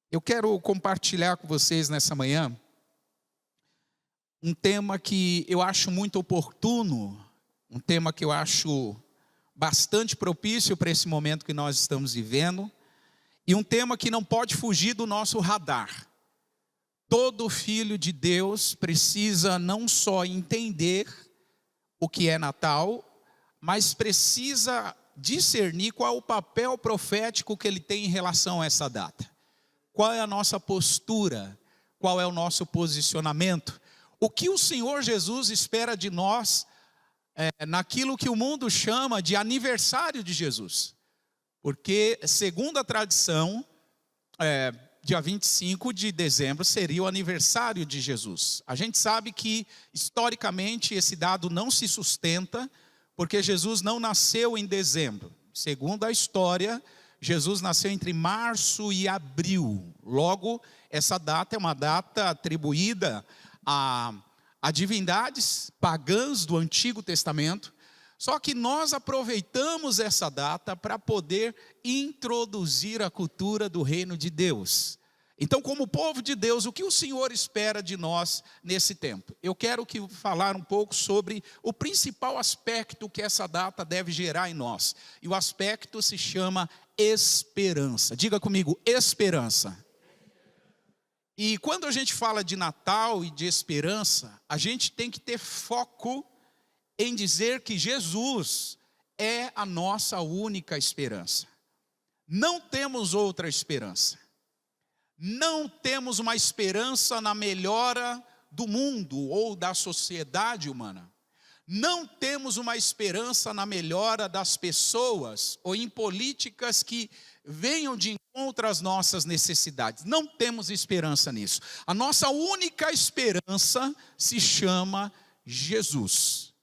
Eu quero compartilhar com vocês nessa manhã um tema que eu acho muito oportuno, um tema que eu acho bastante propício para esse momento que nós estamos vivendo, e um tema que não pode fugir do nosso radar. Todo filho de Deus precisa não só entender o que é Natal, mas precisa discernir qual é o papel profético que ele tem em relação a essa data. Qual é a nossa postura? Qual é o nosso posicionamento? O que o Senhor Jesus espera de nós naquilo que o mundo chama de aniversário de Jesus? Porque, segundo a tradição, dia 25 de dezembro seria o aniversário de Jesus. A gente sabe que, historicamente, esse dado não se sustenta, porque Jesus não nasceu em dezembro. Segundo a história, Jesus nasceu entre março e abril. Logo, essa data é uma data atribuída a divindades pagãs do Antigo Testamento. Só que nós aproveitamos essa data para poder introduzir a cultura do reino de Deus. Então, como povo de Deus, o que o Senhor espera de nós nesse tempo? Eu quero falar um pouco sobre o principal aspecto que essa data deve gerar em nós. E o aspecto se chama esperança. Diga comigo, esperança. E quando a gente fala de Natal e de esperança, a gente tem que ter foco em dizer que Jesus é a nossa única esperança. Não temos outra esperança. Não temos uma esperança na melhora do mundo ou da sociedade humana. Não temos uma esperança na melhora das pessoas ou em políticas que venham de encontro às nossas necessidades. Não temos esperança nisso. A nossa única esperança se chama Jesus.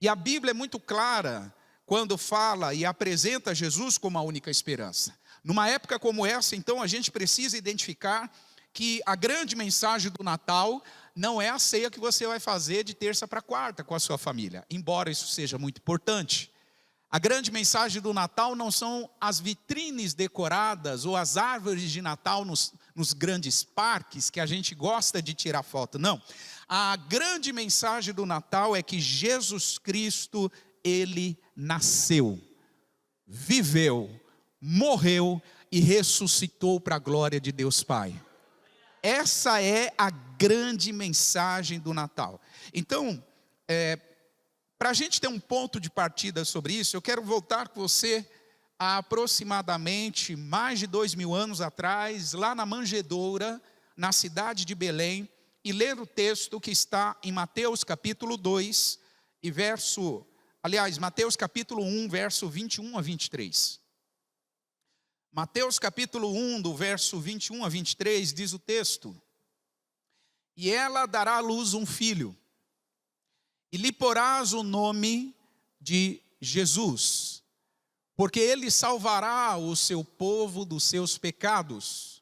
E a Bíblia é muito clara quando fala e apresenta Jesus como a única esperança. Numa época como essa, então, a gente precisa identificar que a grande mensagem do Natal não é a ceia que você vai fazer de terça para quarta com a sua família, embora isso seja muito importante. A grande mensagem do Natal não são as vitrines decoradas ou as árvores de Natal nos grandes parques que a gente gosta de tirar foto, não. A grande mensagem do Natal é que Jesus Cristo, Ele nasceu, viveu, morreu e ressuscitou para a glória de Deus Pai. Essa é a grande mensagem do Natal. Então, para a gente ter um ponto de partida sobre isso, eu quero voltar com você a aproximadamente mais de 2000 anos atrás, lá na manjedoura, na cidade de Belém, e ler o texto que está em Mateus capítulo 2, Mateus capítulo 1, verso 21 a 23. Mateus capítulo 1, do verso 21 a 23, diz o texto: E ela dará à luz um filho, e lhe porás o nome de Jesus, porque ele salvará o seu povo dos seus pecados.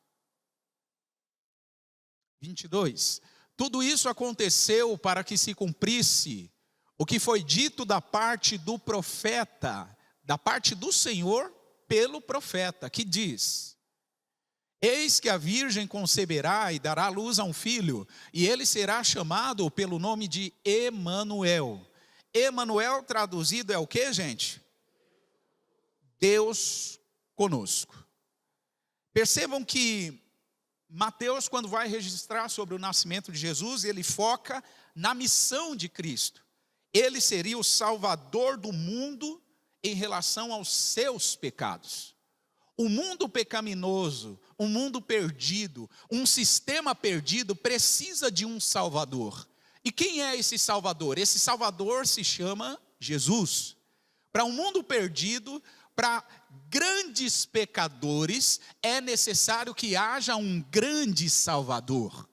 22. Tudo isso aconteceu para que se cumprisse o que foi dito da parte do profeta, da parte do Senhor, pelo profeta, que diz: Eis que a virgem conceberá e dará luz a um filho, e ele será chamado pelo nome de Emanuel. Emanuel traduzido é o que, gente? Deus conosco. Percebam que Mateus, quando vai registrar sobre o nascimento de Jesus, ele foca na missão de Cristo. Ele seria o salvador do mundo em relação aos seus pecados. O mundo pecaminoso, um mundo perdido, um sistema perdido precisa de um Salvador. E quem é esse Salvador? Esse Salvador se chama Jesus. Para um mundo perdido, para grandes pecadores, é necessário que haja um grande Salvador.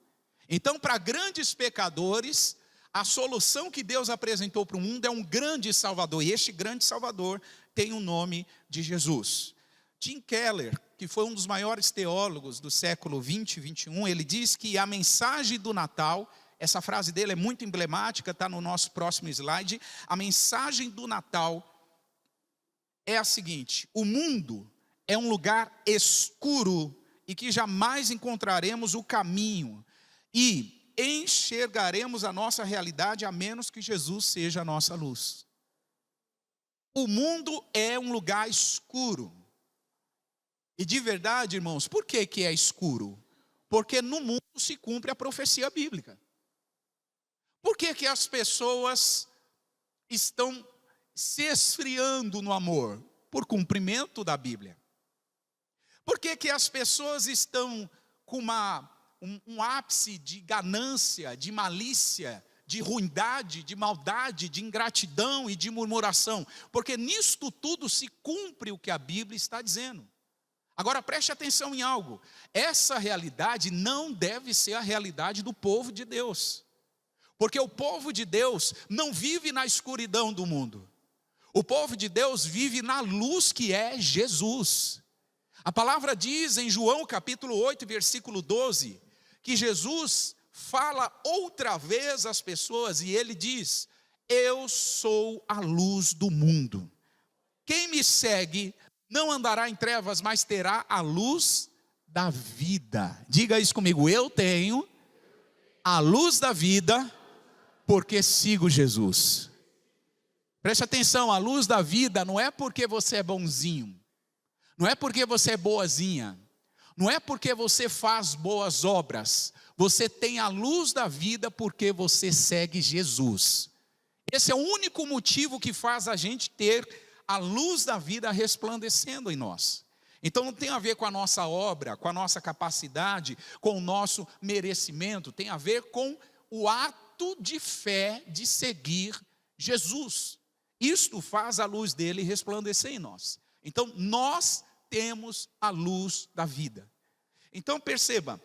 Então, para grandes pecadores, a solução que Deus apresentou para o mundo é um grande Salvador. E este grande Salvador tem o nome de Jesus. Tim Keller, que foi um dos maiores teólogos do século 20 e 21, ele diz que a mensagem do Natal, essa frase dele é muito emblemática, está no nosso próximo slide. A mensagem do Natal é a seguinte: o mundo é um lugar escuro e que jamais encontraremos o caminho e enxergaremos a nossa realidade a menos que Jesus seja a nossa luz. O mundo é um lugar escuro. E de verdade, irmãos, por que que é escuro? Porque no mundo se cumpre a profecia bíblica. Por que que as pessoas estão se esfriando no amor? Por cumprimento da Bíblia. Por que que as pessoas estão com um ápice de ganância, de malícia, de ruindade, de maldade, de ingratidão e de murmuração? Porque nisto tudo se cumpre o que a Bíblia está dizendo. Agora preste atenção em algo. Essa realidade não deve ser a realidade do povo de Deus. Porque o povo de Deus não vive na escuridão do mundo. O povo de Deus vive na luz que é Jesus. A palavra diz em João capítulo 8, versículo 12, que Jesus fala outra vez às pessoas e ele diz: eu sou a luz do mundo. Quem me segue não andará em trevas, mas terá a luz da vida. Diga isso comigo: eu tenho a luz da vida porque sigo Jesus. Preste atenção, a luz da vida não é porque você é bonzinho, não é porque você é boazinha, não é porque você faz boas obras. Você tem a luz da vida porque você segue Jesus. Esse é o único motivo que faz a gente ter a luz da vida resplandecendo em nós. Então não tem a ver com a nossa obra, com a nossa capacidade, com o nosso merecimento. Tem a ver com o ato de fé de seguir Jesus. Isto faz a luz dele resplandecer em nós. Então nós temos a luz da vida. Então perceba,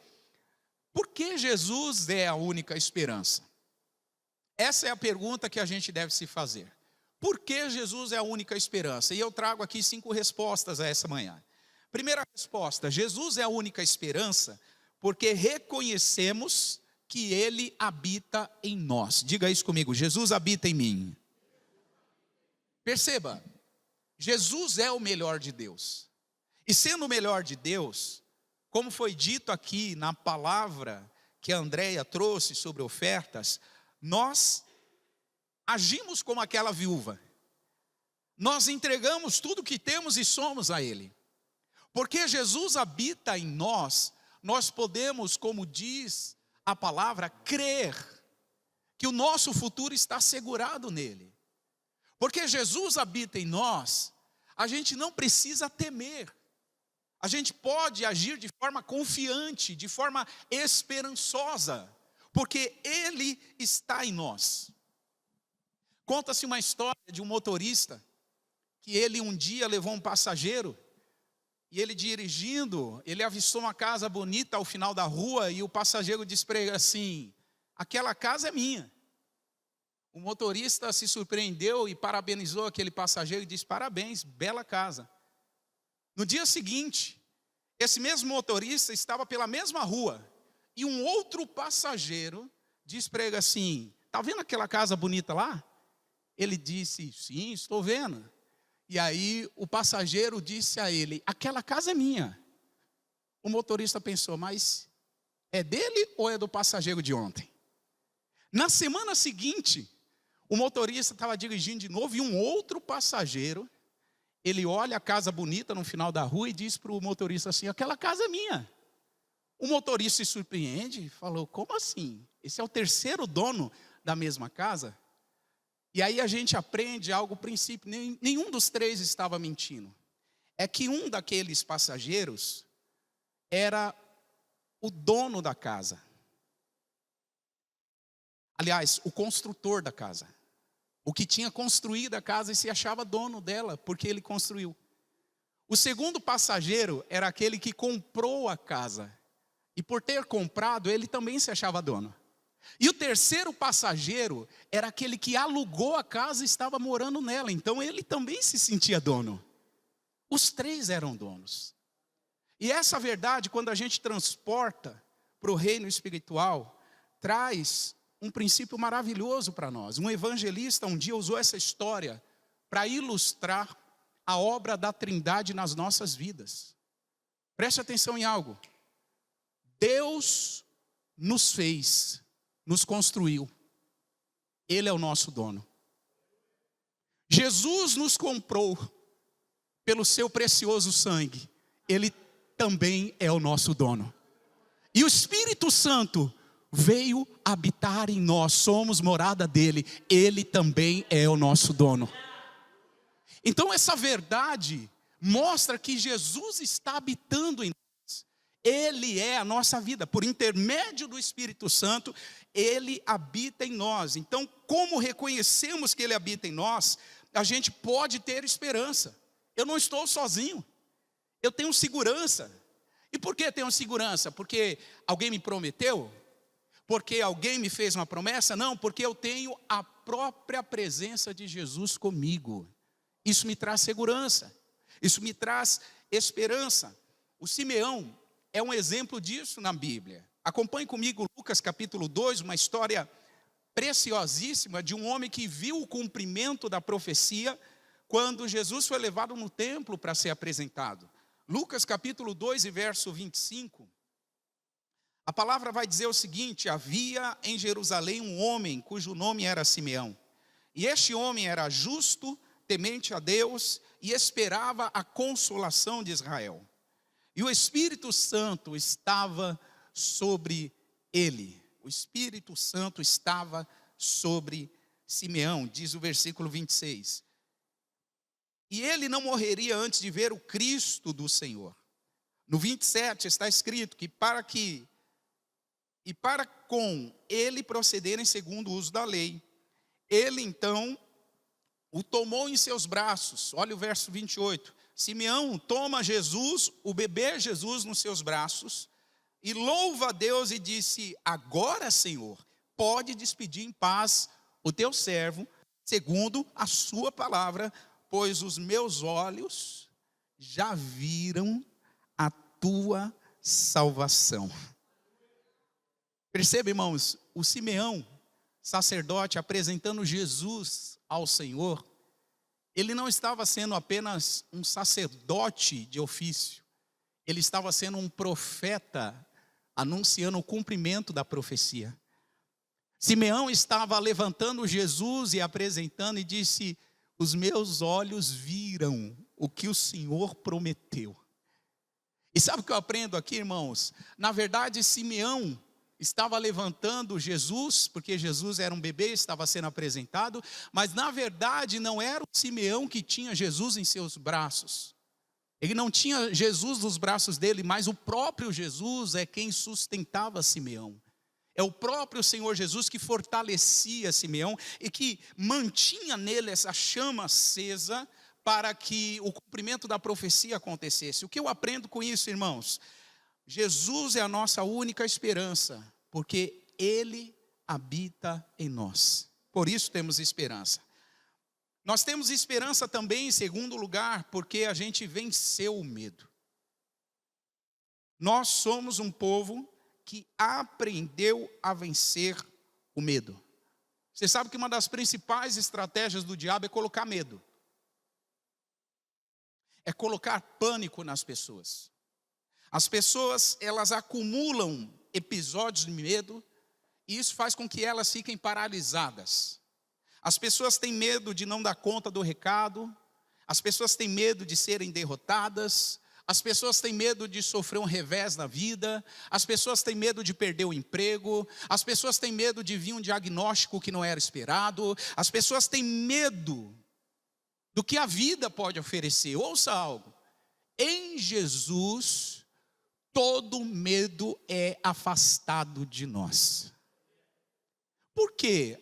por que Jesus é a única esperança? Essa é a pergunta que a gente deve se fazer. Por que Jesus é a única esperança? E eu trago aqui 5 respostas a essa manhã. Primeira resposta: Jesus é a única esperança porque reconhecemos que Ele habita em nós. Diga isso comigo: Jesus habita em mim. Perceba, Jesus é o melhor de Deus. E sendo o melhor de Deus, como foi dito aqui na palavra que a Andréia trouxe sobre ofertas, nós agimos como aquela viúva. Nós entregamos tudo que temos e somos a Ele. Porque Jesus habita em nós, nós podemos, como diz a palavra, crer que o nosso futuro está assegurado nele. Porque Jesus habita em nós, a gente não precisa temer. A gente pode agir de forma confiante, de forma esperançosa, porque Ele está em nós. Conta-se uma história de um motorista, que ele um dia levou um passageiro, e ele dirigindo, ele avistou uma casa bonita ao final da rua, e o passageiro disse para ele assim: aquela casa é minha. O motorista se surpreendeu e parabenizou aquele passageiro e disse: parabéns, bela casa. No dia seguinte, esse mesmo motorista estava pela mesma rua, e um outro passageiro disse para ele assim: está vendo aquela casa bonita lá? Ele disse: sim, estou vendo. E aí o passageiro disse a ele: aquela casa é minha. O motorista pensou: mas é dele ou é do passageiro de ontem? Na semana seguinte, o motorista estava dirigindo de novo e um outro passageiro, ele olha a casa bonita no final da rua e diz para o motorista assim: aquela casa é minha. O motorista se surpreende e falou: como assim? Esse é o terceiro dono da mesma casa? E aí a gente aprende algo, princípio, nenhum dos três estava mentindo. É que um daqueles passageiros era o dono da casa. Aliás, o construtor da casa. O que tinha construído a casa e se achava dono dela, porque ele construiu. O segundo passageiro era aquele que comprou a casa. E por ter comprado, ele também se achava dono. E o terceiro passageiro era aquele que alugou a casa e estava morando nela. Então ele também se sentia dono. Os três eram donos. E essa verdade, quando a gente transporta para o reino espiritual, traz um princípio maravilhoso para nós. Um evangelista um dia usou essa história para ilustrar a obra da Trindade nas nossas vidas. Preste atenção em algo. Deus nos fez, nos construiu. Ele é o nosso dono. Jesus nos comprou pelo seu precioso sangue. Ele também é o nosso dono. E o Espírito Santo veio habitar em nós, somos morada dele. Ele também é o nosso dono. Então essa verdade mostra que Jesus está habitando em nós. Ele é a nossa vida. Por intermédio do Espírito Santo, ele habita em nós. Então, como reconhecemos que ele habita em nós, a gente pode ter esperança. Eu não estou sozinho. Eu tenho segurança. E por que tenho segurança? Porque alguém me prometeu? Porque alguém me fez uma promessa? Não, porque eu tenho a própria presença de Jesus comigo. Isso me traz segurança. Isso me traz esperança. O Simeão é um exemplo disso na Bíblia. Acompanhe comigo Lucas capítulo 2, uma história preciosíssima de um homem que viu o cumprimento da profecia quando Jesus foi levado no templo para ser apresentado. Lucas capítulo 2 e verso 25. A palavra vai dizer o seguinte: havia em Jerusalém um homem cujo nome era Simeão. E este homem era justo, temente a Deus e esperava a consolação de Israel. E o Espírito Santo estava sobre ele. O Espírito Santo estava sobre Simeão, diz o versículo 26. E ele não morreria antes de ver o Cristo do Senhor. No 27 está escrito que para com ele procederem segundo o uso da lei, ele então o tomou em seus braços. Olha o verso 28. Simeão toma Jesus, o bebê Jesus nos seus braços, e louva a Deus e disse: agora, Senhor, pode despedir em paz o teu servo, segundo a sua palavra, pois os meus olhos já viram a tua salvação. Percebe, irmãos, o Simeão, sacerdote, apresentando Jesus ao Senhor, ele não estava sendo apenas um sacerdote de ofício, ele estava sendo um profeta, anunciando o cumprimento da profecia. Simeão estava levantando Jesus e apresentando e disse: os meus olhos viram o que o Senhor prometeu. E sabe o que eu aprendo aqui, irmãos? Na verdade, Simeão estava levantando Jesus, porque Jesus era um bebê, estava sendo apresentado, mas na verdade não era o Simeão que tinha Jesus em seus braços. Ele não tinha Jesus nos braços dele, mas o próprio Jesus é quem sustentava Simeão. É o próprio Senhor Jesus que fortalecia Simeão e que mantinha nele essa chama acesa para que o cumprimento da profecia acontecesse. O que eu aprendo com isso, irmãos? Jesus é a nossa única esperança, porque ele habita em nós. Por isso temos esperança. Nós temos esperança também, em segundo lugar, porque a gente venceu o medo. Nós somos um povo que aprendeu a vencer o medo. Você sabe que uma das principais estratégias do diabo é colocar medo. É colocar pânico nas pessoas. As pessoas, elas acumulam episódios de medo e isso faz com que elas fiquem paralisadas. As pessoas têm medo de não dar conta do recado, as pessoas têm medo de serem derrotadas, as pessoas têm medo de sofrer um revés na vida, as pessoas têm medo de perder o emprego, as pessoas têm medo de vir um diagnóstico que não era esperado, as pessoas têm medo do que a vida pode oferecer. Ouça algo: em Jesus, todo medo é afastado de nós. Por quê?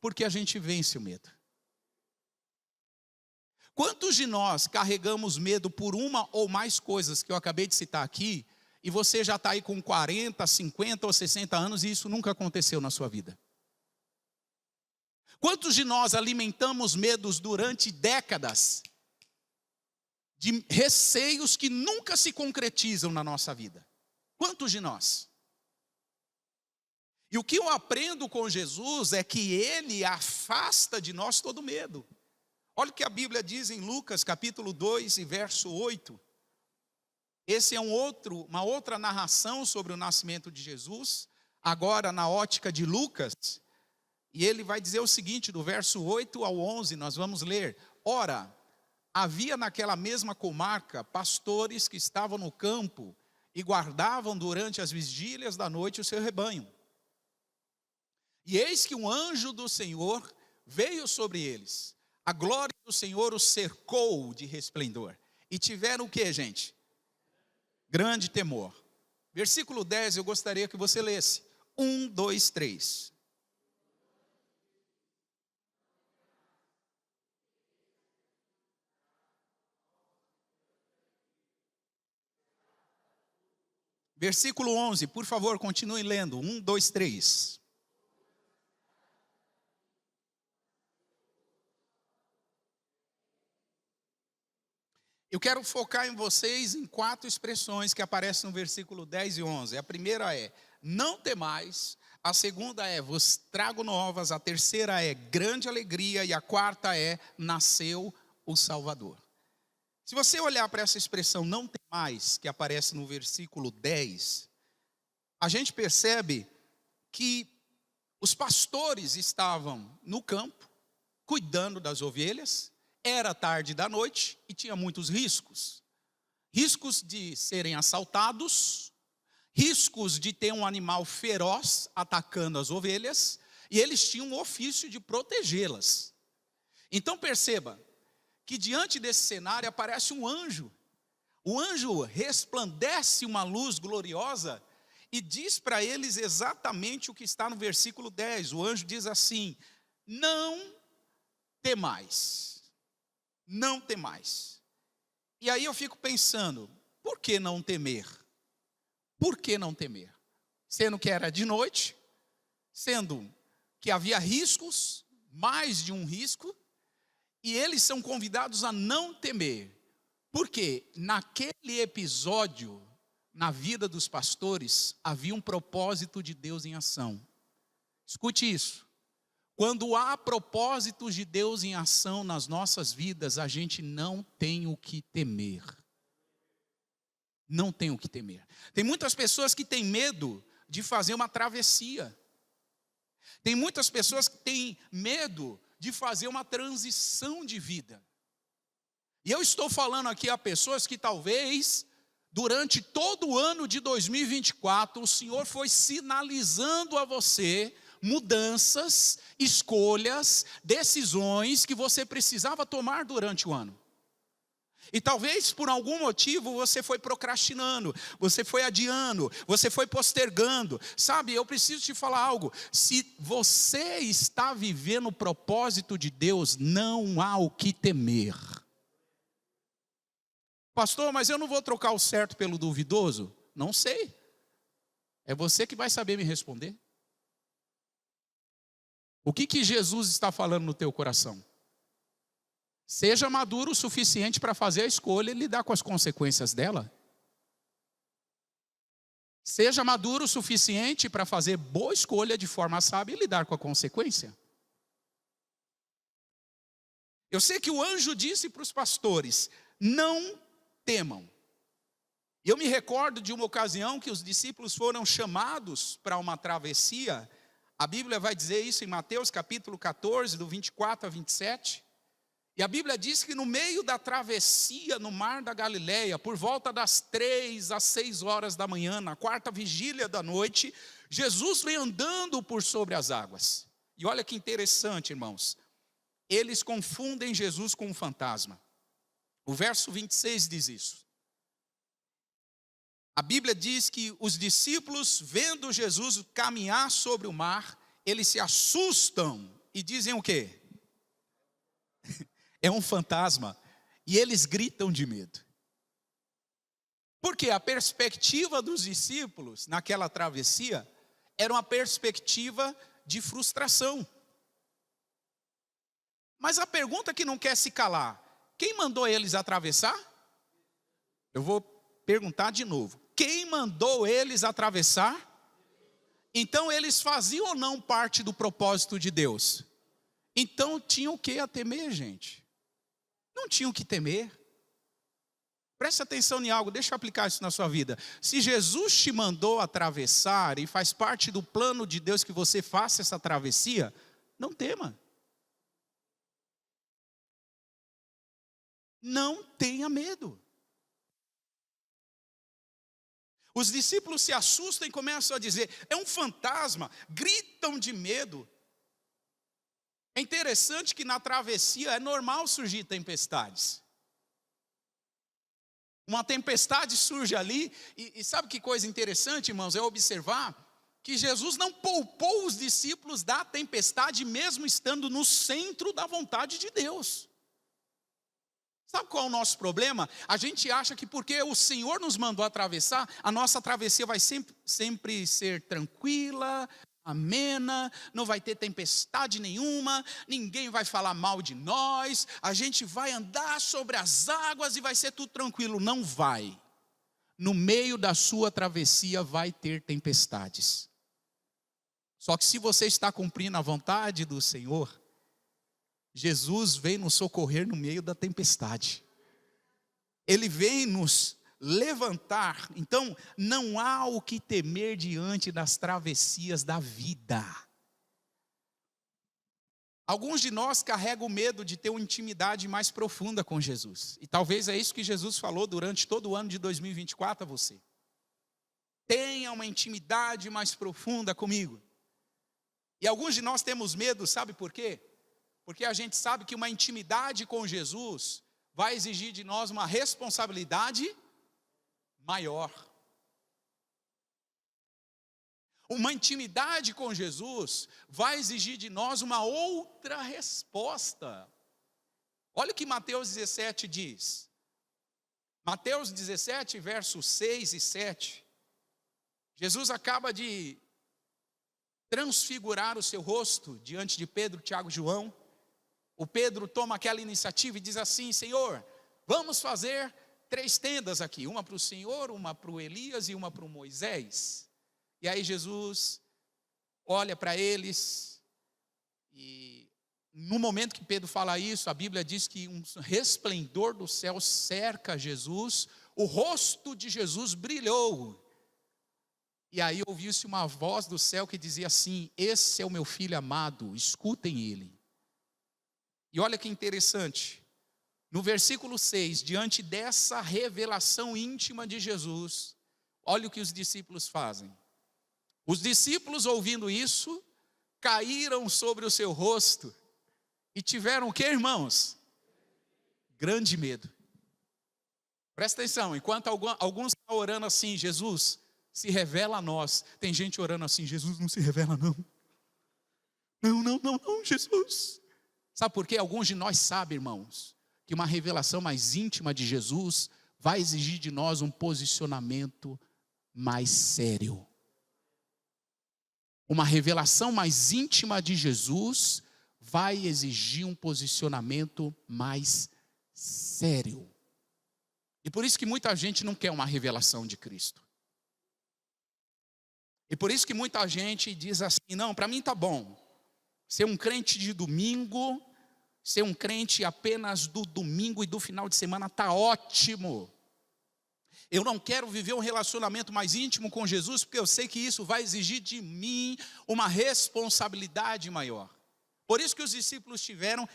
Porque a gente vence o medo. Quantos de nós carregamos medo por uma ou mais coisas que eu acabei de citar aqui, e você já está aí com 40, 50 ou 60 anos e isso nunca aconteceu na sua vida? Quantos de nós alimentamos medos durante décadas, de receios que nunca se concretizam na nossa vida? Quantos de nós? E o que eu aprendo com Jesus é que ele afasta de nós todo medo. Olha o que a Bíblia diz em Lucas capítulo 2 e verso 8. Esse é uma outra narração sobre o nascimento de Jesus, agora na ótica de Lucas. E ele vai dizer o seguinte, do verso 8 ao 11, nós vamos ler. Ora, havia naquela mesma comarca pastores que estavam no campo e guardavam durante as vigílias da noite o seu rebanho. E eis que um anjo do Senhor veio sobre eles. A glória do Senhor os cercou de resplendor. E tiveram o que, gente? Grande temor. Versículo 10, eu gostaria que você lesse. 1, 2, 3. Versículo 11, por favor, continue lendo. 1, 2, 3. Eu quero focar em vocês em 4 expressões que aparecem no versículo 10 e 11. A primeira é, não temais. A segunda é, vos trago novas. A terceira é, grande alegria. E a quarta é, nasceu o Salvador. Se você olhar para essa expressão, não temais, que aparece no versículo 10, a gente percebe que os pastores estavam no campo, cuidando das ovelhas. Era tarde da noite e tinha muitos riscos. Riscos de serem assaltados, riscos de ter um animal feroz atacando as ovelhas, e eles tinham o ofício de protegê-las. Então perceba que diante desse cenário aparece um anjo. O anjo resplandece uma luz gloriosa e diz para eles exatamente o que está no versículo 10. O anjo diz assim, não temais. Não temais. E aí eu fico pensando, por que não temer? Por que não temer? Sendo que era de noite, sendo que havia riscos, mais de um risco, e eles são convidados a não temer. Porque naquele episódio, na vida dos pastores, havia um propósito de Deus em ação. Escute isso. Quando há propósitos de Deus em ação nas nossas vidas, a gente não tem o que temer. Não tem o que temer. Tem muitas pessoas que têm medo de fazer uma travessia. Tem muitas pessoas que têm medo de fazer uma transição de vida. E eu estou falando aqui a pessoas que talvez, durante todo o ano de 2024, o Senhor foi sinalizando a você mudanças, escolhas, decisões que você precisava tomar durante o ano. E talvez por algum motivo você foi procrastinando, você foi adiando, você foi postergando. Sabe, eu preciso te falar algo. Se você está vivendo o propósito de Deus, não há o que temer. Pastor, mas eu não vou trocar o certo pelo duvidoso? Não sei. É você que vai saber me responder. O que Jesus está falando no teu coração? Seja maduro o suficiente para fazer a escolha e lidar com as consequências dela. Seja maduro o suficiente para fazer boa escolha de forma sábia e lidar com a consequência. Eu sei que o anjo disse para os pastores, não temam. E eu me recordo de uma ocasião que os discípulos foram chamados para uma travessia. A Bíblia vai dizer isso em Mateus capítulo 14, do 24 a 27. E a Bíblia diz que no meio da travessia no mar da Galileia, por volta das 3 às 6 horas da manhã, na quarta vigília da noite, Jesus vem andando por sobre as águas. E olha que interessante, irmãos. Eles confundem Jesus com um fantasma. O verso 26 diz isso. A Bíblia diz que os discípulos, vendo Jesus caminhar sobre o mar, eles se assustam e dizem o quê? É um fantasma. E eles gritam de medo. Porque a perspectiva dos discípulos naquela travessia era uma perspectiva de frustração. Mas a pergunta que não quer se calar, quem mandou eles atravessar? Eu vou perguntar de novo. Quem mandou eles atravessar? Então eles faziam ou não parte do propósito de Deus? Então tinham o que a temer, gente? Não tinham o que temer. Preste atenção em algo, deixa eu aplicar isso na sua vida. Se Jesus te mandou atravessar e faz parte do plano de Deus que você faça essa travessia, não tema. Não tenha medo. Os discípulos se assustam e começam a dizer, é um fantasma, gritam de medo. É interessante que na travessia é normal surgir tempestades. Uma tempestade surge ali, e sabe que coisa interessante, irmãos, é observar que Jesus não poupou os discípulos da tempestade, mesmo estando no centro da vontade de Deus. Sabe qual é o nosso problema? A gente acha que porque o Senhor nos mandou atravessar, a nossa travessia vai sempre ser tranquila, amena, não vai ter tempestade nenhuma, ninguém vai falar mal de nós, a gente vai andar sobre as águas e vai ser tudo tranquilo. Não vai. No meio da sua travessia vai ter tempestades. Só que se você está cumprindo a vontade do Senhor, Jesus vem nos socorrer no meio da tempestade. Ele vem nos levantar. Então, não há o que temer diante das travessias da vida. Alguns de nós carregam o medo de ter uma intimidade mais profunda com Jesus. E talvez é isso que Jesus falou durante todo o ano de 2024 a você. Tenha uma intimidade mais profunda comigo. E alguns de nós temos medo, sabe por quê? Porque a gente sabe que uma intimidade com Jesus vai exigir de nós uma responsabilidade maior. Uma intimidade com Jesus vai exigir de nós uma outra resposta. Olha o que Mateus 17 diz. Mateus 17, versos 6 e 7. Jesus acaba de transfigurar o seu rosto diante de Pedro, Tiago e João. O Pedro toma aquela iniciativa e diz assim, Senhor, vamos fazer 3 tendas aqui, uma para o Senhor, uma para o Elias e uma para o Moisés. E aí Jesus olha para eles e no momento que Pedro fala isso, a Bíblia diz que um resplendor do céu cerca Jesus, o rosto de Jesus brilhou. E aí ouviu-se uma voz do céu que dizia assim, esse é o meu filho amado, escutem ele. E olha que interessante, no versículo 6, diante dessa revelação íntima de Jesus, olha o que os discípulos fazem. Os discípulos, ouvindo isso, caíram sobre o seu rosto e tiveram o que, irmãos? Grande medo. Presta atenção, enquanto alguns estão orando assim, Jesus, se revela a nós. Tem gente orando assim, Jesus não se revela não. Não, Jesus. Sabe por quê? Alguns de nós sabem, irmãos, que uma revelação mais íntima de Jesus vai exigir de nós um posicionamento mais sério. Uma revelação mais íntima de Jesus vai exigir um posicionamento mais sério. E por isso que muita gente não quer uma revelação de Cristo. E por isso que muita gente diz assim, não, para mim tá bom. Ser um crente de domingo, ser um crente apenas do domingo e do final de semana tá ótimo. Eu não quero viver um relacionamento mais íntimo com Jesus, porque eu sei que isso vai exigir de mim uma responsabilidade maior. Por isso que os discípulos tiveram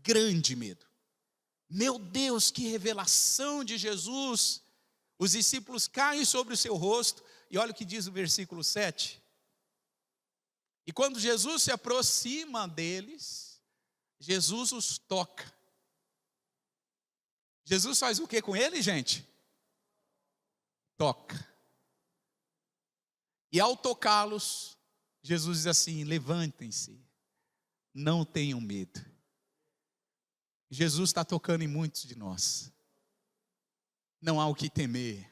grande medo. Meu Deus, que revelação de Jesus! Os discípulos caem sobre o seu rosto, e olha o que diz o versículo 7. E quando Jesus se aproxima deles, Jesus os toca. Jesus faz o que com eles, gente? Toca. E ao tocá-los, Jesus diz assim, levantem-se, não tenham medo. Jesus está tocando em muitos de nós. Não há o que temer.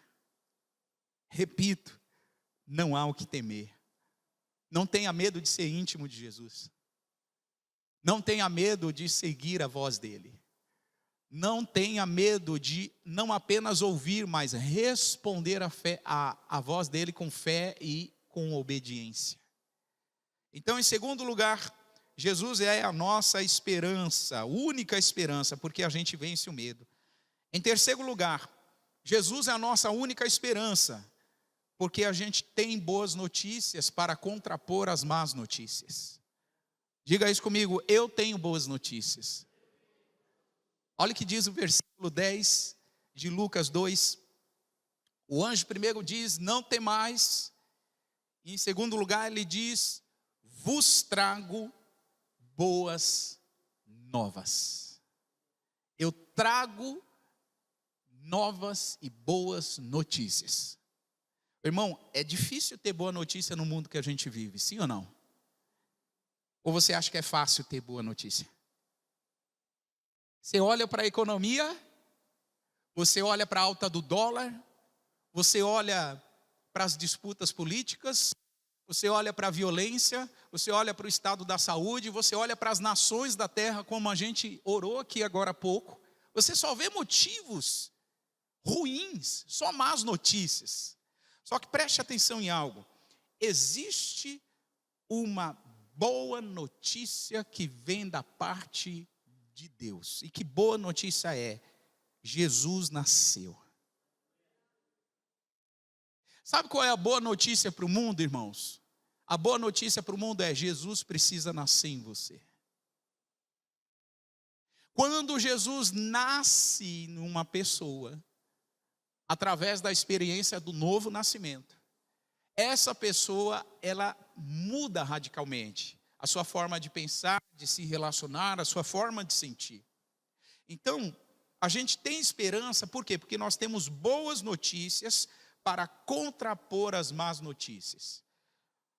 Repito, não há o que temer. Não tenha medo de ser íntimo de Jesus. Não tenha medo de seguir a voz dele. Não tenha medo de não apenas ouvir, mas responder a voz dele com fé e com obediência. Então, em segundo lugar, Jesus é a nossa esperança, a única esperança, porque a gente vence o medo. Em terceiro lugar, Jesus é a nossa única esperança, porque a gente tem boas notícias para contrapor as más notícias. Diga isso comigo, eu tenho boas notícias. Olha o que diz o versículo 10 de Lucas 2. O anjo primeiro diz, não temais. E em segundo lugar ele diz, vos trago boas novas. Eu trago novas e boas notícias. Irmão, é difícil ter boa notícia no mundo que a gente vive, sim ou não? Ou você acha que é fácil ter boa notícia? Você olha para a economia, você olha para a alta do dólar, você olha para as disputas políticas, você olha para a violência, você olha para o estado da saúde, você olha para as nações da terra, como a gente orou aqui agora há pouco, você só vê motivos ruins, só más notícias. Só que preste atenção em algo, existe uma boa notícia que vem da parte de Deus. E que boa notícia é? Jesus nasceu. Sabe qual é a boa notícia para o mundo, irmãos? A boa notícia para o mundo é: Jesus precisa nascer em você. Quando Jesus nasce numa pessoa, através da experiência do novo nascimento, essa pessoa, ela muda radicalmente a sua forma de pensar, de se relacionar, a sua forma de sentir. Então, a gente tem esperança, por quê? Porque nós temos boas notícias para contrapor as más notícias.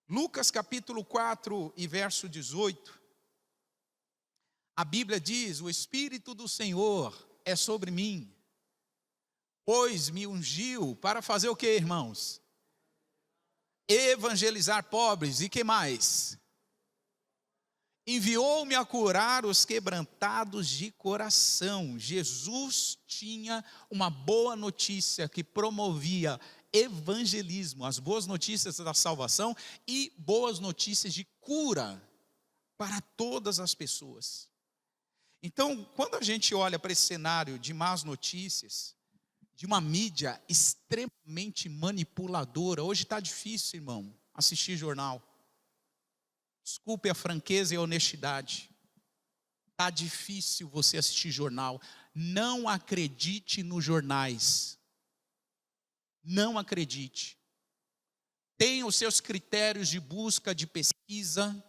Lucas capítulo 4 e verso 18, a Bíblia diz, o Espírito do Senhor é sobre mim, pois me ungiu para fazer o que, irmãos? Evangelizar pobres, e que mais? Enviou-me a curar os quebrantados de coração. Jesus tinha uma boa notícia que promovia evangelismo, as boas notícias da salvação e boas notícias de cura para todas as pessoas. Então, quando a gente olha para esse cenário de más notícias, de uma mídia extremamente manipuladora, hoje está difícil, irmão, assistir jornal. Desculpe a franqueza e a honestidade. Está difícil você assistir jornal. Não acredite nos jornais. Não acredite. Tenha os seus critérios de busca, de pesquisa.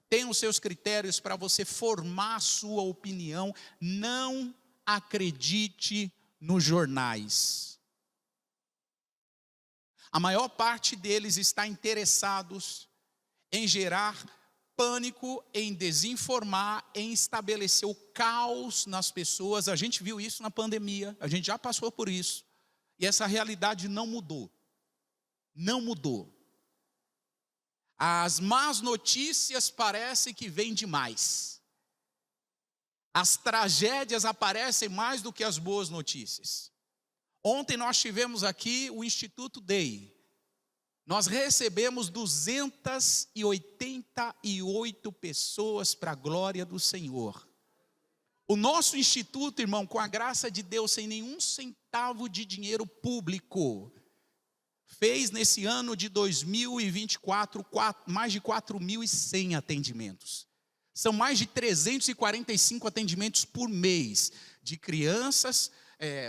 Tenha os seus critérios para você formar a sua opinião. Não acredite nos jornais. A maior parte deles está interessados em gerar pânico, em desinformar, em estabelecer o caos nas pessoas. A gente viu isso na pandemia, a gente já passou por isso. E essa realidade não mudou. Não mudou. As más notícias parecem que vêm demais. As tragédias aparecem mais do que as boas notícias. Ontem nós tivemos aqui o Instituto Day. Nós recebemos 288 pessoas para a glória do Senhor. O nosso instituto, irmão, com a graça de Deus, sem nenhum centavo de dinheiro público, fez nesse ano de 2024 mais de 4.100 atendimentos. São mais de 345 atendimentos por mês, de crianças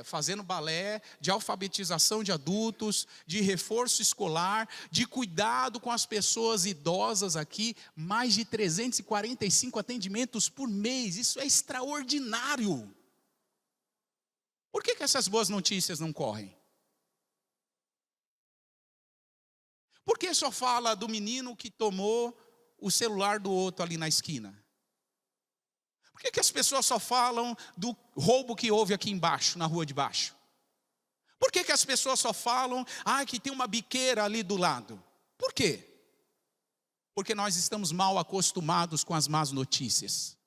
fazendo balé, de alfabetização de adultos, de reforço escolar, de cuidado com as pessoas idosas aqui, mais de 345 atendimentos por mês. Isso é extraordinário. Por que essas boas notícias não correm? Por que só fala do menino que tomou o celular do outro ali na esquina? Por que as pessoas só falam do roubo que houve aqui embaixo, na rua de baixo? Por que as pessoas só falam, que tem uma biqueira ali do lado? Por quê? Porque nós estamos mal acostumados com as más notícias.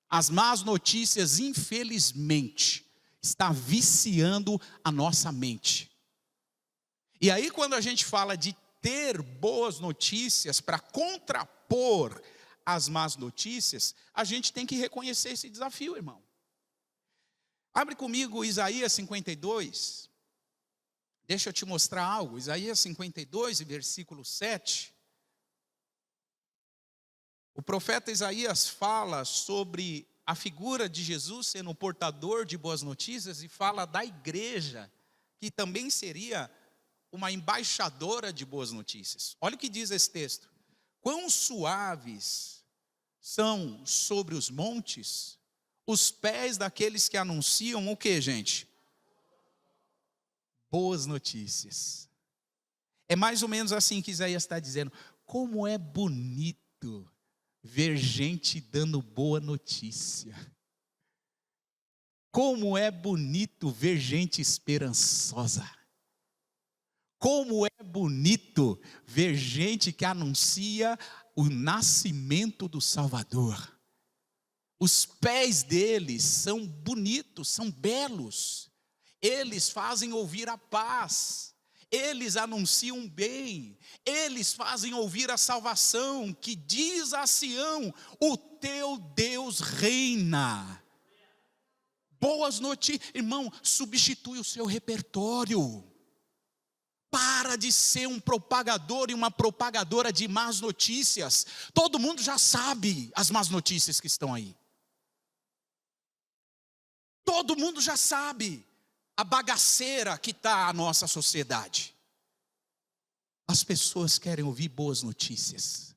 As más notícias, infelizmente, está viciando a nossa mente. E aí quando a gente fala de ter boas notícias para contrapor as más notícias, a gente tem que reconhecer esse desafio, irmão. Abre comigo Isaías 52. Deixa eu te mostrar algo. Isaías 52, versículo 7. O profeta Isaías fala sobre a figura de Jesus sendo um portador de boas notícias e fala da igreja, que também seria uma embaixadora de boas notícias. Olha o que diz esse texto. Quão suaves são sobre os montes os pés daqueles que anunciam o que, gente? Boas notícias. É mais ou menos assim que Isaías está dizendo. Como é bonito ver gente dando boa notícia. Como é bonito ver gente esperançosa. Como é bonito ver gente que anuncia o nascimento do Salvador. Os pés deles são bonitos, são belos. Eles fazem ouvir a paz. Eles anunciam bem, eles fazem ouvir a salvação, que diz a Sião, o teu Deus reina. Boas notícias, irmão, substitui o seu repertório. Para de ser um propagador e uma propagadora de más notícias. Todo mundo já sabe as más notícias que estão aí. Todo mundo já sabe a bagaceira que está a nossa sociedade. As pessoas querem ouvir boas notícias.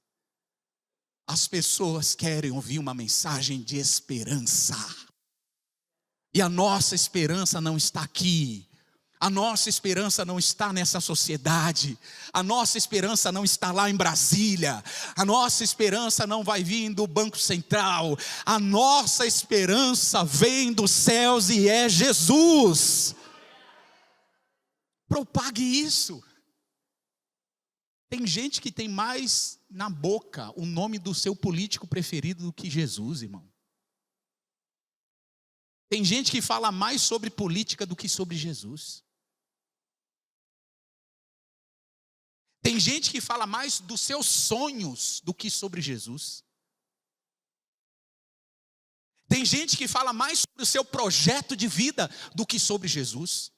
As pessoas querem ouvir uma mensagem de esperança. E a nossa esperança não está aqui. A nossa esperança não está nessa sociedade. A nossa esperança não está lá em Brasília. A nossa esperança não vai vir do Banco Central. A nossa esperança vem dos céus e é Jesus. Propague isso. Tem gente que tem mais na boca o nome do seu político preferido do que Jesus, irmão. Tem gente que fala mais sobre política do que sobre Jesus. Tem gente que fala mais dos seus sonhos do que sobre Jesus. Tem gente que fala mais sobre o seu projeto de vida do que sobre Jesus.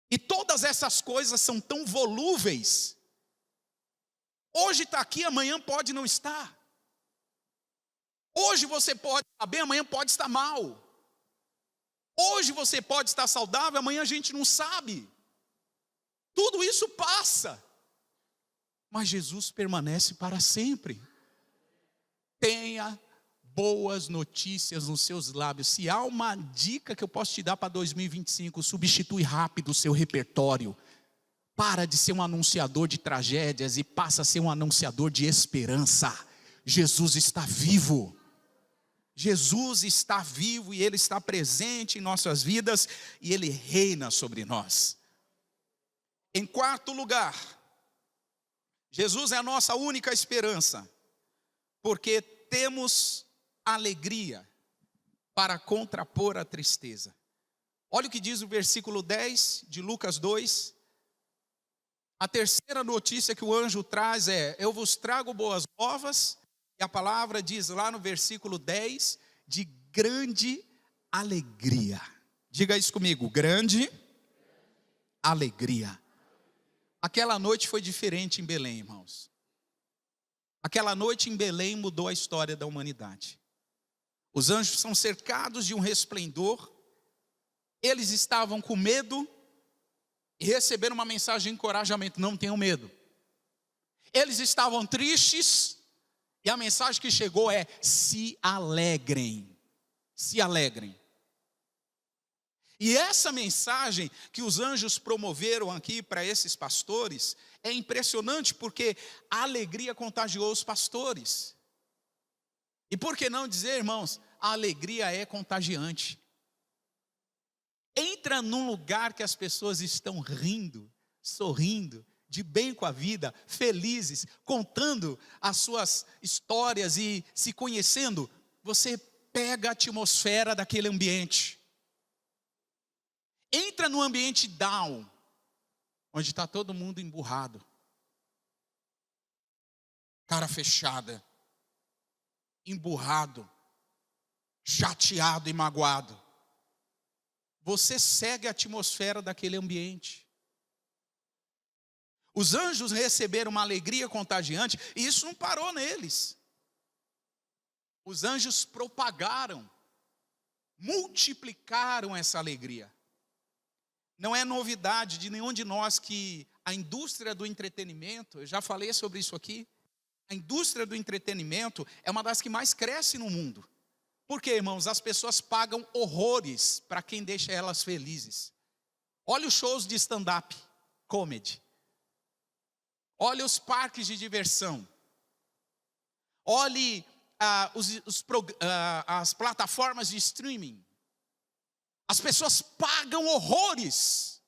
E todas essas coisas são tão volúveis. Hoje está aqui, amanhã pode não estar. Hoje você pode estar bem, amanhã pode estar mal. Hoje você pode estar saudável, amanhã a gente não sabe. Tudo isso passa. Mas Jesus permanece para sempre. Tenha boas notícias nos seus lábios. Se há uma dica que eu posso te dar para 2025, substitui rápido o seu repertório. Para de ser um anunciador de tragédias e passa a ser um anunciador de esperança. Jesus está vivo. Jesus está vivo e Ele está presente em nossas vidas e Ele reina sobre nós. Em quarto lugar, Jesus é a nossa única esperança, porque temos alegria para contrapor a tristeza. Olha o que diz o versículo 10 de Lucas 2. A terceira notícia que o anjo traz é: eu vos trago boas novas, e a palavra diz lá no versículo 10, de grande alegria. Diga isso comigo, grande alegria. Aquela noite foi diferente em Belém, irmãos. Aquela noite em Belém mudou a história da humanidade. Os anjos são cercados de um resplendor. Eles estavam com medo e receberam uma mensagem de encorajamento: não tenham medo. Eles estavam tristes e a mensagem que chegou é: se alegrem. Se alegrem. E essa mensagem que os anjos promoveram aqui para esses pastores é impressionante, porque a alegria contagiou os pastores. E por que não dizer, irmãos, a alegria é contagiante. Entra num lugar que as pessoas estão rindo, sorrindo, de bem com a vida, felizes, contando as suas histórias e se conhecendo, você pega a atmosfera daquele ambiente. Entra no ambiente down, onde está todo mundo emburrado, cara fechada, emburrado, chateado e magoado. você segue a atmosfera daquele ambiente. Os anjos receberam uma alegria contagiante, e isso não parou neles. Os anjos propagaram, multiplicaram essa alegria. Não é novidade de nenhum de nós que a indústria do entretenimento, eu já falei sobre isso aqui, a indústria do entretenimento é uma das que mais cresce no mundo. Por quê, irmãos? As pessoas pagam horrores para quem deixa elas felizes. Olha os shows de stand-up comedy. Olha os parques de diversão. Olhe as plataformas de streaming. As pessoas pagam horrores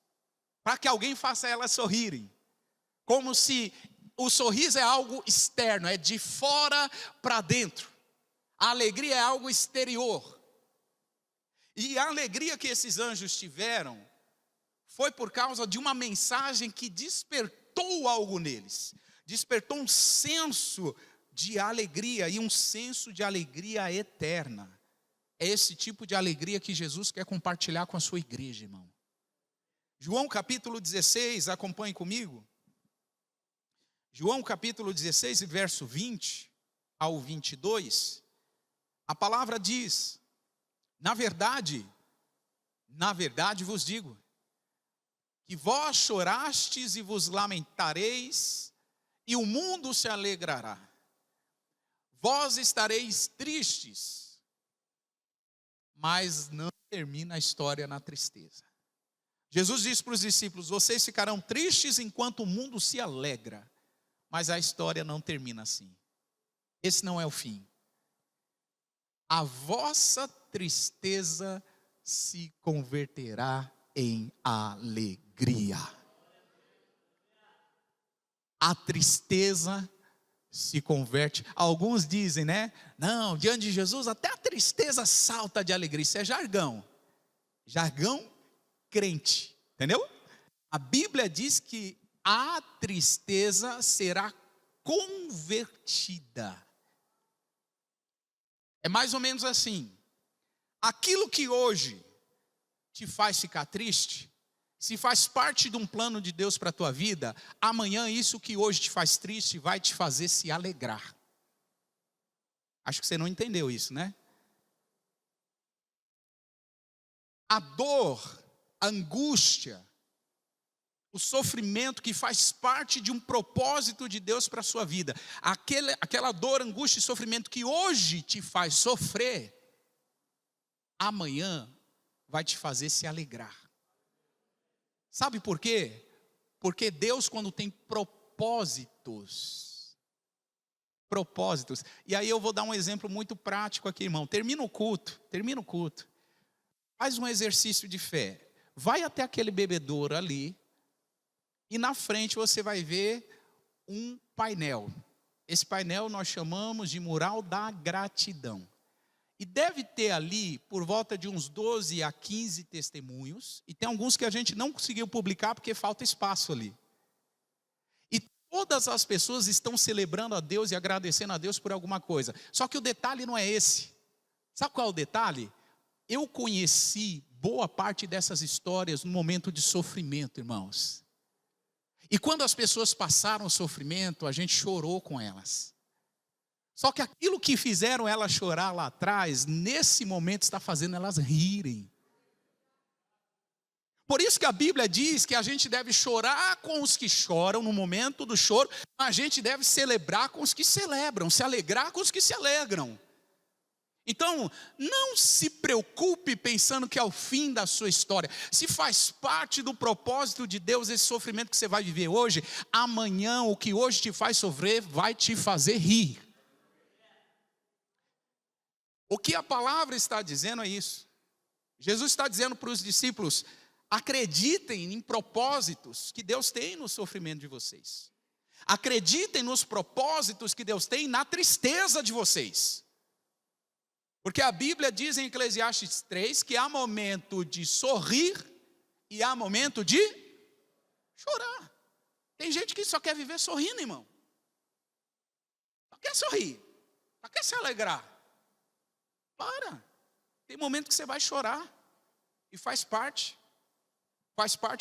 para que alguém faça elas sorrirem. Como se o sorriso é algo externo, é de fora para dentro. A alegria é algo exterior. E a alegria que esses anjos tiveram foi por causa de uma mensagem que despertou algo neles. Despertou um senso de alegria, e um senso de alegria eterna. É esse tipo de alegria que Jesus quer compartilhar com a sua igreja, irmão. João capítulo 16, acompanhe comigo. João capítulo 16, verso 20 ao 22. A palavra diz: na verdade vos digo, que vós chorastes e vos lamentareis, e o mundo se alegrará. Vós estareis tristes, mas não termina a história na tristeza. Jesus disse para os discípulos: vocês ficarão tristes enquanto o mundo se alegra, mas a história não termina assim. Esse não é o fim. A vossa tristeza se converterá em alegria. A tristeza se converte. Alguns dizem, né? Não, diante de Jesus até a tristeza salta de alegria. Isso é jargão. Jargão crente. Entendeu? A Bíblia diz que a tristeza será convertida. É mais ou menos assim. Aquilo que hoje te faz ficar triste, se faz parte de um plano de Deus para a tua vida, amanhã isso que hoje te faz triste vai te fazer se alegrar. Acho que você não entendeu isso, né? A dor, a angústia, o sofrimento que faz parte de um propósito de Deus para a sua vida, aquela dor, angústia e sofrimento que hoje te faz sofrer, amanhã vai te fazer se alegrar. Sabe por quê? Porque Deus, quando tem propósitos, e aí eu vou dar um exemplo muito prático aqui, irmão. Termina o culto, faz um exercício de fé, vai até aquele bebedouro ali, e na frente você vai ver um painel. Esse painel nós chamamos de mural da gratidão. E deve ter ali por volta de uns 12 a 15 testemunhos. E tem alguns que a gente não conseguiu publicar porque falta espaço ali. E todas as pessoas estão celebrando a Deus e agradecendo a Deus por alguma coisa. Só que o detalhe não é esse. Sabe qual é o detalhe? Eu conheci boa parte dessas histórias no momento de sofrimento, irmãos. E quando as pessoas passaram o sofrimento, a gente chorou com elas. Só que aquilo que fizeram elas chorar lá atrás, nesse momento está fazendo elas rirem. Por isso que a Bíblia diz que a gente deve chorar com os que choram no momento do choro, mas a gente deve celebrar com os que celebram, se alegrar com os que se alegram. Então, não se preocupe pensando que é o fim da sua história. Se faz parte do propósito de Deus esse sofrimento que você vai viver hoje, amanhã o que hoje te faz sofrer vai te fazer rir. O que a palavra está dizendo é isso. Jesus está dizendo para os discípulos: acreditem em propósitos que Deus tem no sofrimento de vocês. Acreditem nos propósitos que Deus tem na tristeza de vocês. Porque a Bíblia diz em Eclesiastes 3 que há momento de sorrir e há momento de chorar. Tem gente que só quer viver sorrindo, irmão. Só quer sorrir, só quer se alegrar. Para. Tem momento que você vai chorar. E faz parte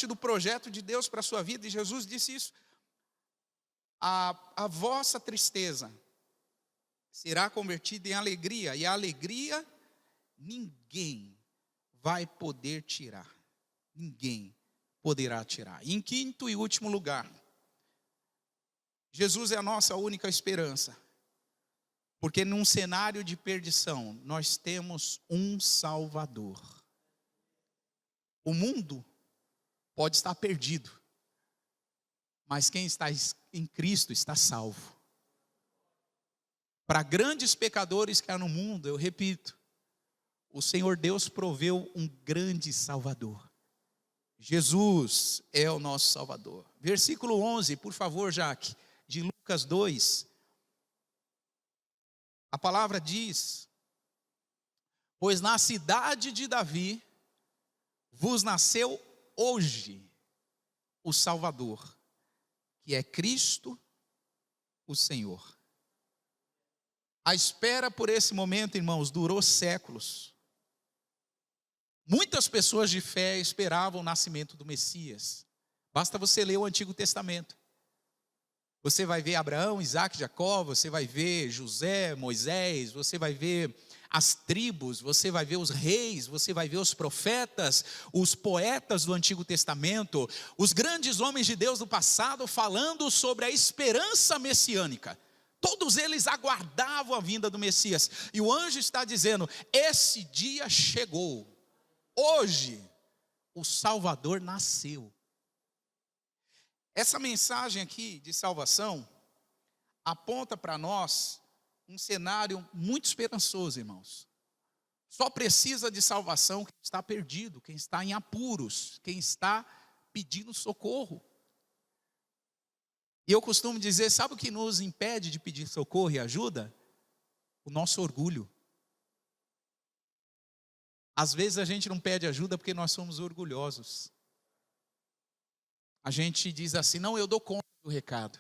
do projeto de Deus para a sua vida. E Jesus disse isso: a vossa tristeza será convertida em alegria, e a alegria ninguém vai poder tirar. Ninguém poderá tirar. E em quinto e último lugar, Jesus é a nossa única esperança. Porque num cenário de perdição, nós temos um Salvador. O mundo pode estar perdido, mas quem está em Cristo está salvo. Para grandes pecadores que há no mundo, eu repito, o Senhor Deus proveu um grande Salvador. Jesus é o nosso Salvador. Versículo 11, por favor, Jaque, de Lucas 2. A palavra diz: pois na cidade de Davi vos nasceu hoje o Salvador, que é Cristo o Senhor. A espera por esse momento, irmãos, durou séculos. Muitas pessoas de fé esperavam o nascimento do Messias. Basta você ler o Antigo Testamento. Você vai ver Abraão, Isaac, Jacó, você vai ver José, Moisés, você vai ver as tribos, você vai ver os reis, você vai ver os profetas, os poetas do Antigo Testamento, os grandes homens de Deus do passado falando sobre a esperança messiânica. Todos eles aguardavam a vinda do Messias. E o anjo está dizendo: esse dia chegou. Hoje o Salvador nasceu. Essa mensagem aqui de salvação aponta para nós um cenário muito esperançoso, irmãos. Só precisa de salvação quem está perdido, quem está em apuros, quem está pedindo socorro. E eu costumo dizer, sabe o que nos impede de pedir socorro e ajuda? O nosso orgulho. Às vezes a gente não pede ajuda porque nós somos orgulhosos. A gente diz assim: não, eu dou conta do recado.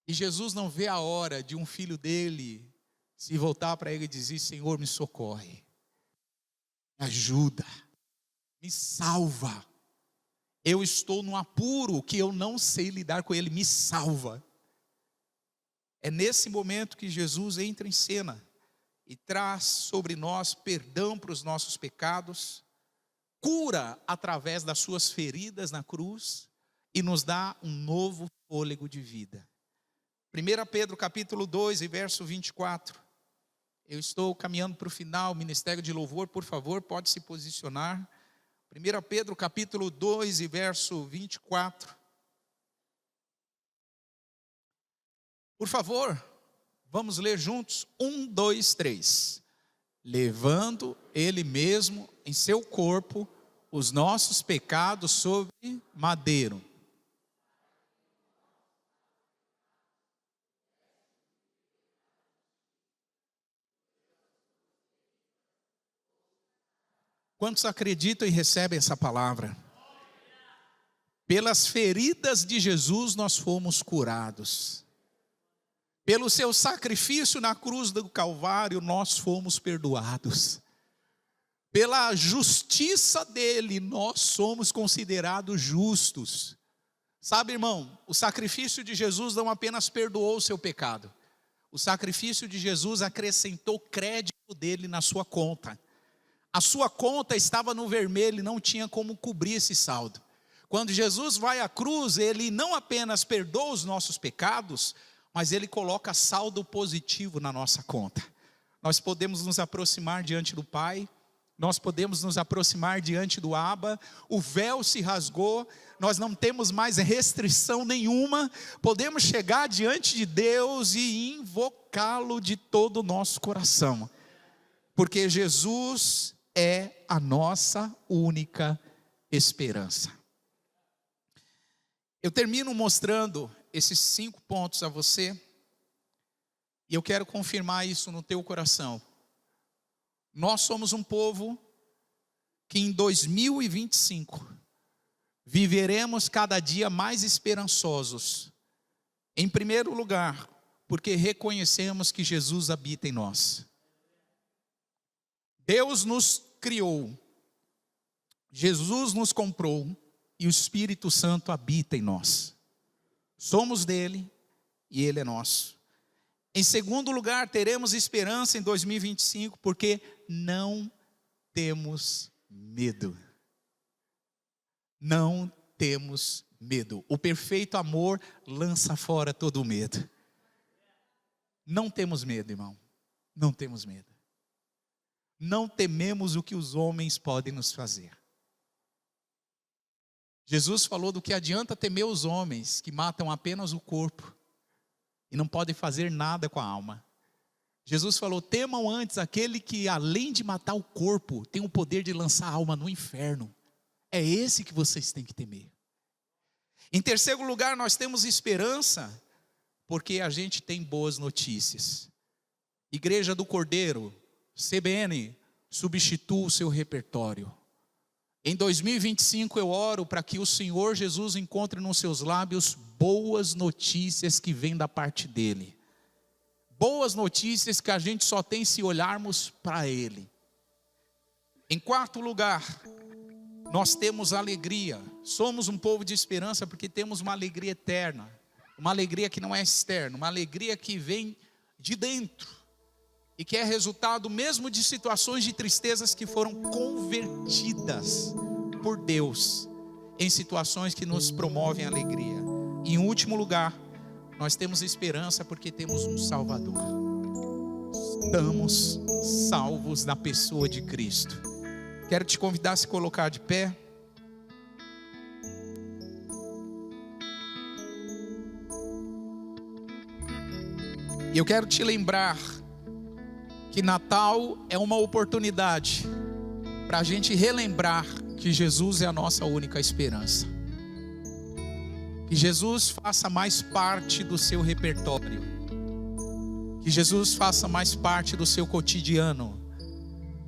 E Jesus não vê a hora de um filho dele se voltar para ele e dizer: Senhor, me socorre, me ajuda, me salva. Eu estou num apuro que eu não sei lidar com ele, me salva. É nesse momento que Jesus entra em cena e traz sobre nós perdão para os nossos pecados, cura através das suas feridas na cruz e nos dá um novo fôlego de vida. 1 Pedro capítulo 2 e verso 24. Eu estou caminhando para o final, ministério de louvor, por favor, pode se posicionar. 1 Pedro capítulo 2 e verso 24. Por favor, vamos ler juntos. 1, 2, 3. Levando ele mesmo em seu corpo os nossos pecados sobre madeiro. Quantos acreditam e recebem essa palavra? Pelas feridas de Jesus nós fomos curados. Pelo seu sacrifício na cruz do Calvário nós fomos perdoados. Pela justiça dele nós somos considerados justos. Sabe, irmão, o sacrifício de Jesus não apenas perdoou o seu pecado. O sacrifício de Jesus acrescentou crédito dele na sua conta. A sua conta estava no vermelho e não tinha como cobrir esse saldo. Quando Jesus vai à cruz, ele não apenas perdoa os nossos pecados, mas ele coloca saldo positivo na nossa conta. Nós podemos nos aproximar diante do Pai, nós podemos nos aproximar diante do Abba, o véu se rasgou, nós não temos mais restrição nenhuma, podemos chegar diante de Deus e invocá-lo de todo o nosso coração, porque Jesus é a nossa única esperança. Eu termino mostrando esses 5 pontos a você, e eu quero confirmar isso no teu coração. Nós somos um povo que em 2025 viveremos cada dia mais esperançosos. Em primeiro lugar, porque reconhecemos que Jesus habita em nós. Deus nos criou Jesus nos comprou e o Espírito Santo habita em nós. Somos dele e ele é nosso. Em segundo lugar, teremos esperança em 2025 porque não temos medo. Não temos medo. O perfeito amor lança fora todo o medo. Não temos medo, irmão. Não temos medo. Não tememos o que os homens podem nos fazer. Jesus falou do que adianta temer os homens que matam apenas o corpo e não podem fazer nada com a alma. Jesus falou: temam antes aquele que, além de matar o corpo, tem o poder de lançar a alma no inferno. É esse que vocês têm que temer. Em terceiro lugar, nós temos esperança porque a gente tem boas notícias. Igreja do Cordeiro, CBN, substitua o seu repertório. Em 2025 eu oro para que o Senhor Jesus encontre nos seus lábios boas notícias que vêm da parte dele. Boas notícias que a gente só tem se olharmos para ele. Em quarto lugar, nós temos alegria. Somos um povo de esperança porque temos uma alegria eterna. Uma alegria que não é externa, uma alegria que vem de dentro. E que é resultado mesmo de situações de tristezas que foram convertidas por Deus em situações que nos promovem alegria. E em último lugar, nós temos esperança porque temos um Salvador. Estamos salvos na pessoa de Cristo. Quero te convidar a se colocar de pé. E eu quero te lembrar que Natal é uma oportunidade para a gente relembrar que Jesus é a nossa única esperança. Que Jesus faça mais parte do seu repertório. Que Jesus faça mais parte do seu cotidiano.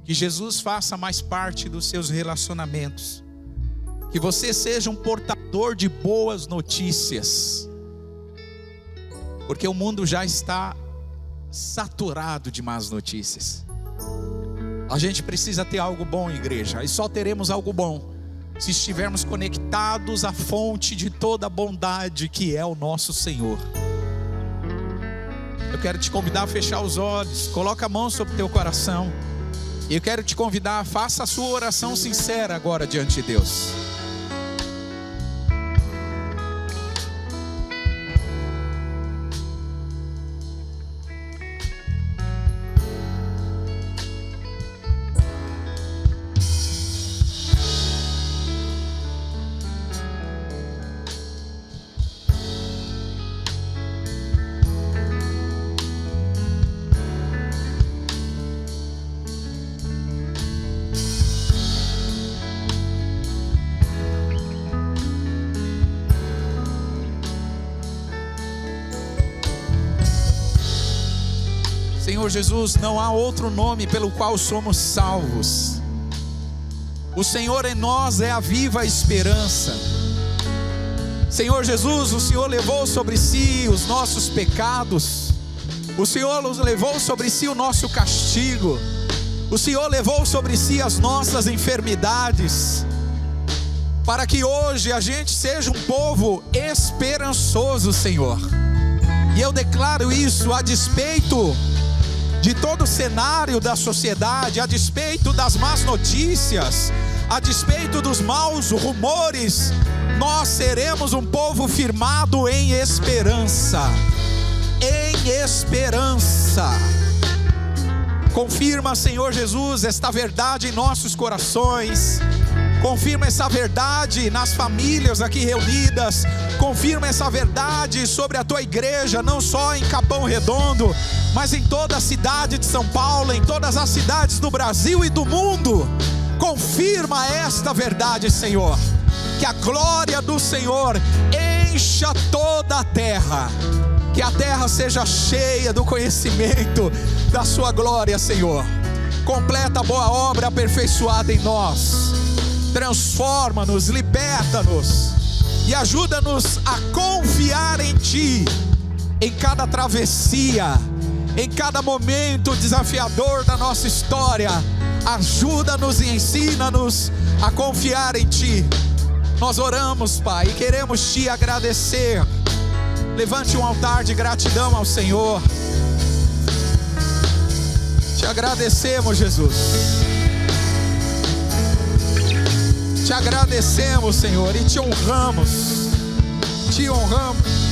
Que Jesus faça mais parte dos seus relacionamentos. Que você seja um portador de boas notícias. Porque o mundo já está saturado de más notícias. A gente precisa ter algo bom, igreja. E só teremos algo bom se estivermos conectados à fonte de toda a bondade que é o nosso Senhor. Eu quero te convidar a fechar os olhos. Coloca a mão sobre o teu coração. E eu quero te convidar, faça a sua oração sincera agora diante de Deus. Senhor Jesus, não há outro nome pelo qual somos salvos. O Senhor em nós é a viva esperança. Senhor Jesus, o Senhor levou sobre si os nossos pecados. O Senhor levou sobre si o nosso castigo. O Senhor levou sobre si as nossas enfermidades, para que hoje a gente seja um povo esperançoso, Senhor. E eu declaro isso a despeito de todo o cenário da sociedade, a despeito das más notícias, a despeito dos maus rumores. Nós seremos um povo firmado em esperança. Em esperança. Confirma, Senhor Jesus, esta verdade em nossos corações. Confirma essa verdade nas famílias aqui reunidas. Confirma essa verdade sobre a tua igreja, não só em Capão Redondo, mas em toda a cidade de São Paulo, em todas as cidades do Brasil e do mundo. Confirma esta verdade, Senhor. Que a glória do Senhor encha toda a terra. Que a terra seja cheia do conhecimento da sua glória, Senhor. Completa a boa obra aperfeiçoada em nós. Transforma-nos, liberta-nos e ajuda-nos a confiar em Ti, em cada travessia, em cada momento desafiador da nossa história. Ajuda-nos e ensina-nos a confiar em Ti. Nós oramos, Pai, e queremos Te agradecer. Levante um altar de gratidão ao Senhor. Te agradecemos, Jesus. Te agradecemos, Senhor, e Te honramos. Te honramos.